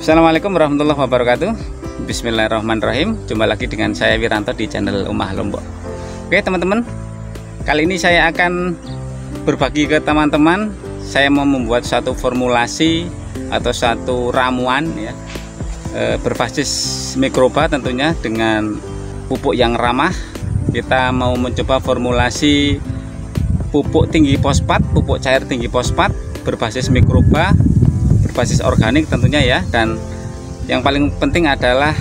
Assalamualaikum warahmatullahi wabarakatuh. Bismillahirrahmanirrahim. Jumpa lagi dengan saya Wiranto di channel Omah Lombok. Oke teman-teman, kali ini saya akan berbagi ke teman-teman. Saya mau membuat satu formulasi atau satu ramuan ya, berbasis mikroba tentunya, dengan pupuk yang ramah. Kita mau mencoba formulasi pupuk tinggi fosfat, pupuk cair tinggi fosfat berbasis mikroba, berbasis organik tentunya ya. Dan yang paling penting adalah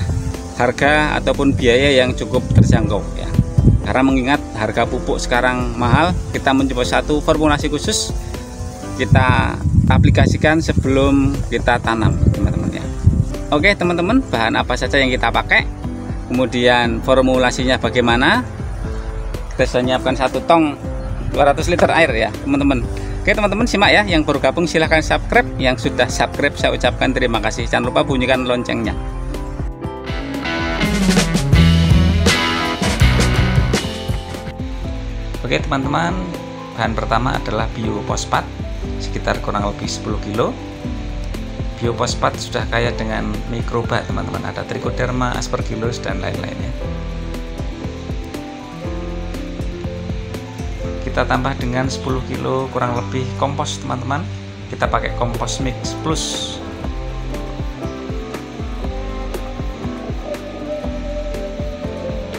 harga ataupun biaya yang cukup terjangkau ya, karena mengingat harga pupuk sekarang mahal. Kita mencoba satu formulasi khusus, kita aplikasikan sebelum kita tanam teman-teman ya. Oke teman-teman, bahan apa saja yang kita pakai, kemudian formulasinya bagaimana. Kita sudah menyiapkan 1 tong 200 liter air ya teman-teman. Oke teman-teman, simak ya. Yang baru gabung silahkan subscribe, yang sudah subscribe saya ucapkan terima kasih. Jangan lupa bunyikan loncengnya. Oke teman-teman, bahan pertama adalah biofosfat sekitar kurang lebih 10 kilo. Biofosfat sudah kaya dengan mikroba teman-teman, ada Trichoderma, Aspergillus dan lain-lainnya. Kita tambah dengan 10 kilo kurang lebih kompos teman-teman. Kita pakai kompos mix plus.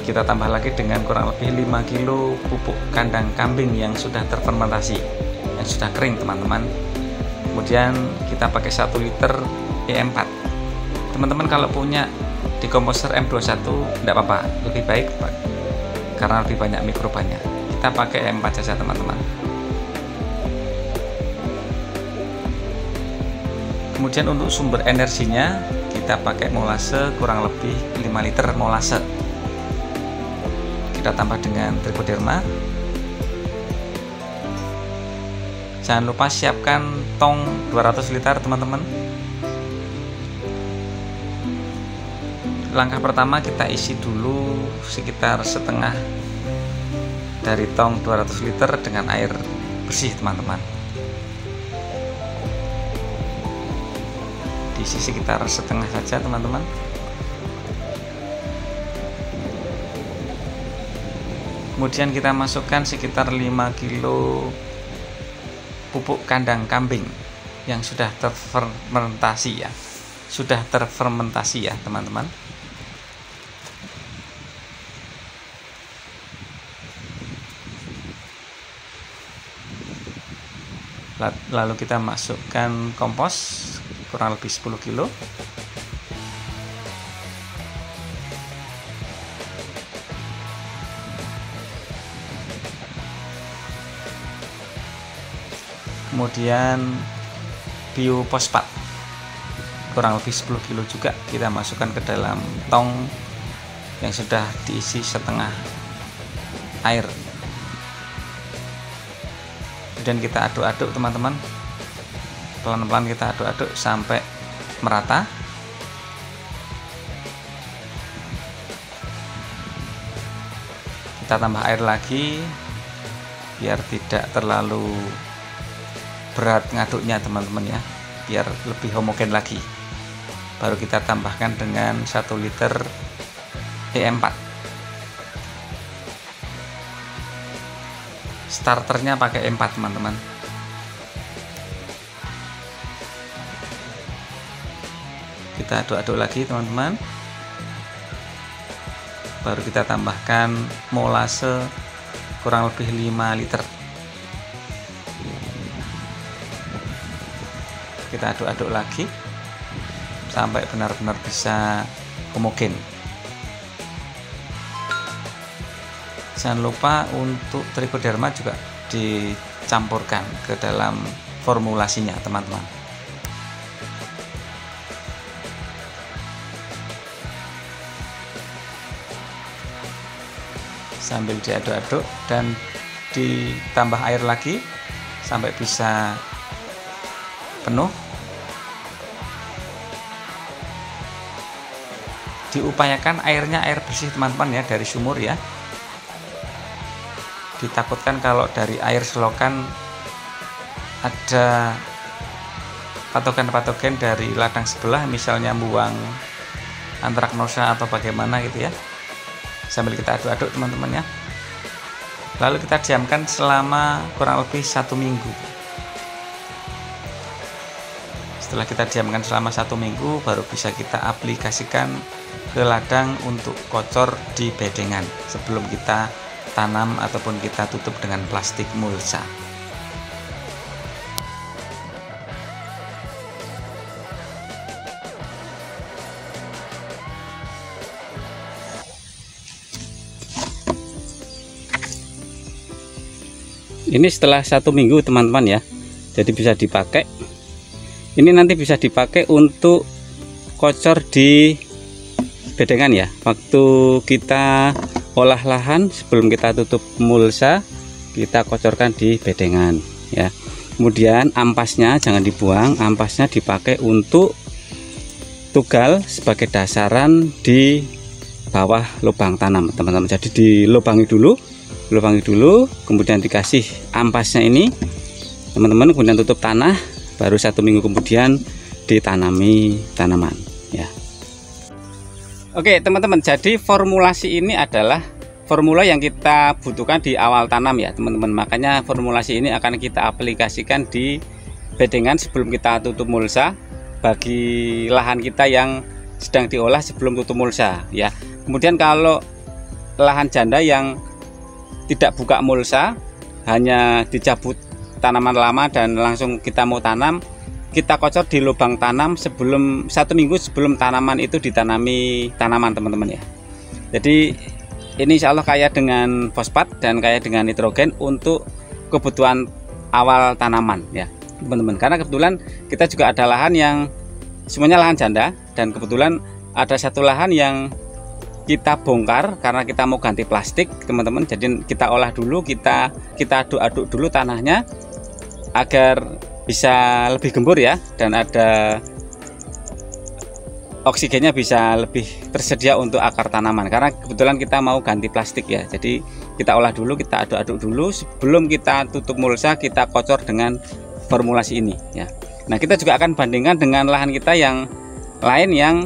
Kita tambah lagi dengan kurang lebih 5 kilo pupuk kandang kambing yang sudah terfermentasi, yang sudah kering teman-teman. Kemudian kita pakai 1 liter E4. Teman-teman kalau punya dekomposer M21 tidak apa-apa, lebih baik karena lebih banyak mikrobanya. Kita pakai E4 saja teman-teman. Kemudian untuk sumber energinya kita pakai molase kurang lebih 5 liter molase. Kita tambah dengan Trichoderma. Jangan lupa siapkan tong 200 liter teman-teman. Langkah pertama kita isi dulu sekitar setengah dari tong 200 liter dengan air bersih teman-teman. Diisi sekitar setengah saja teman-teman. Kemudian kita masukkan sekitar 5 kilo pupuk kandang kambing yang sudah terfermentasi ya. Sudah terfermentasi ya teman-teman. Lalu kita masukkan kompos kurang lebih 10 kilo. Kemudian biofosfat kurang lebih 10 kilo juga kita masukkan ke dalam tong yang sudah diisi setengah air. Kemudian kita aduk-aduk teman-teman, pelan-pelan kita aduk-aduk sampai merata. Kita tambah air lagi biar tidak terlalu berat ngaduknya teman-teman ya, biar lebih homogen lagi. Baru kita tambahkan dengan 1 liter E4. Starternya pakai E4 teman-teman. Kita aduk-aduk lagi teman-teman. Baru kita tambahkan molase kurang lebih 5 liter. Kita aduk-aduk lagi sampai benar-benar bisa homogen. Jangan lupa untuk Trichoderma juga dicampurkan ke dalam formulasinya teman-teman. Sambil diaduk-aduk dan ditambah air lagi sampai bisa penuh. Diupayakan airnya air bersih teman-teman ya, dari sumur ya. Ditakutkan kalau dari air selokan ada patogen-patogen dari ladang sebelah, misalnya buang antraknosa atau bagaimana gitu ya, sambil kita aduk-aduk teman-teman ya. Lalu kita diamkan selama kurang lebih 1 minggu. Setelah kita diamkan selama 1 minggu, baru bisa kita aplikasikan ke ladang untuk kocor di bedengan sebelum kita tanam ataupun kita tutup dengan plastik mulsa. Ini setelah 1 minggu teman-teman ya, jadi bisa dipakai. Ini nanti bisa dipakai untuk kocor di bedengan ya, waktu kita olah lahan sebelum kita tutup mulsa, kita kocorkan di bedengan ya. Kemudian ampasnya jangan dibuang, ampasnya dipakai untuk tugal sebagai dasaran di bawah lubang tanam teman-teman. Jadi dilubangi dulu, kemudian dikasih ampasnya ini teman-teman, kemudian tutup tanah, baru 1 minggu kemudian ditanami tanaman ya. Oke teman-teman, jadi formulasi ini adalah formula yang kita butuhkan di awal tanam ya teman-teman. Makanya formulasi ini akan kita aplikasikan di bedengan sebelum kita tutup mulsa, bagi lahan kita yang sedang diolah sebelum tutup mulsa ya. Kemudian kalau lahan janda yang tidak buka mulsa, hanya dicabut tanaman lama dan langsung kita mau tanam, kita kocor di lubang tanam sebelum 1 minggu sebelum tanaman itu ditanami tanaman teman-teman ya. Jadi ini insya Allah kaya dengan fosfat dan kaya dengan nitrogen untuk kebutuhan awal tanaman ya teman-teman. Karena kebetulan kita juga ada lahan yang semuanya lahan janda, dan kebetulan ada satu lahan yang kita bongkar karena kita mau ganti plastik teman-teman. Jadi kita olah dulu, kita aduk-aduk dulu tanahnya agar bisa lebih gembur ya, dan ada oksigennya bisa lebih tersedia untuk akar tanaman. Karena kebetulan kita mau ganti plastik ya, jadi kita olah dulu, kita aduk-aduk dulu sebelum kita tutup mulsa, kita kocor dengan formulasi ini ya. Nah, kita juga akan bandingkan dengan lahan kita yang lain yang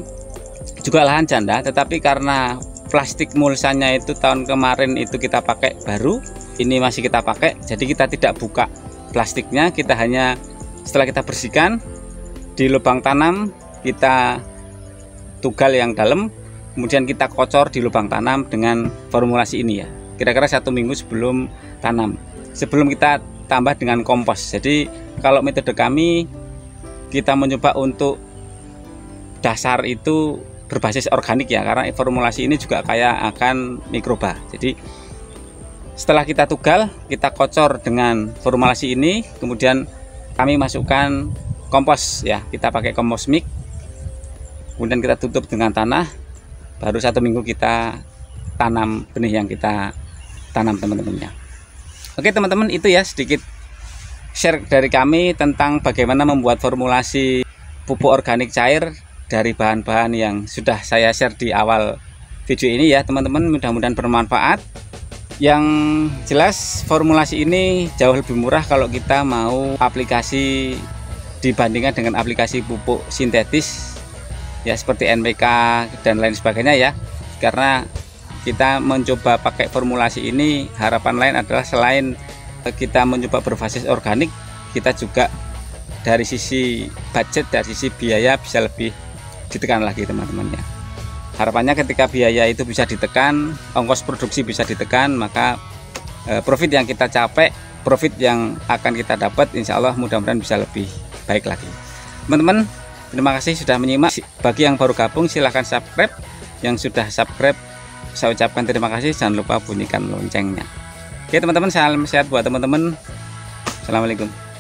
juga lahan janda, tetapi karena plastik mulsanya itu tahun kemarin itu kita pakai baru, ini masih kita pakai, jadi kita tidak buka plastiknya, kita hanya setelah kita bersihkan di lubang tanam, kita tugal yang dalam, kemudian kita kocor di lubang tanam dengan formulasi ini ya, kira-kira 1 minggu sebelum tanam, sebelum kita tambah dengan kompos. Jadi kalau metode kami, kita mencoba untuk dasar itu berbasis organik ya, karena formulasi ini juga kaya akan mikroba. Jadi setelah kita tugal, kita kocor dengan formulasi ini, kemudian kami masukkan kompos ya, kita pakai kompos mix, kemudian kita tutup dengan tanah, baru 1 minggu kita tanam benih yang kita tanam teman-temannya. Oke teman-teman, itu ya sedikit share dari kami tentang bagaimana membuat formulasi pupuk organik cair dari bahan-bahan yang sudah saya share di awal video ini ya teman-teman. Mudah-mudahan bermanfaat. Yang jelas formulasi ini jauh lebih murah kalau kita mau aplikasi dibandingkan dengan aplikasi pupuk sintetis ya, seperti NPK dan lain sebagainya ya. Karena kita mencoba pakai formulasi ini, harapan lain adalah selain kita mencoba berbasis organik, kita juga dari sisi budget, dari sisi biaya bisa lebih ditekan lagi teman-teman ya. Harapannya ketika biaya itu bisa ditekan, ongkos produksi bisa ditekan, maka profit yang kita capai, profit yang akan kita dapat, insya Allah mudah-mudahan bisa lebih baik lagi. Teman-teman, terima kasih sudah menyimak. Bagi yang baru gabung silahkan subscribe, yang sudah subscribe saya ucapkan terima kasih, jangan lupa bunyikan loncengnya. Oke teman-teman, salam sehat buat teman-teman. Assalamualaikum.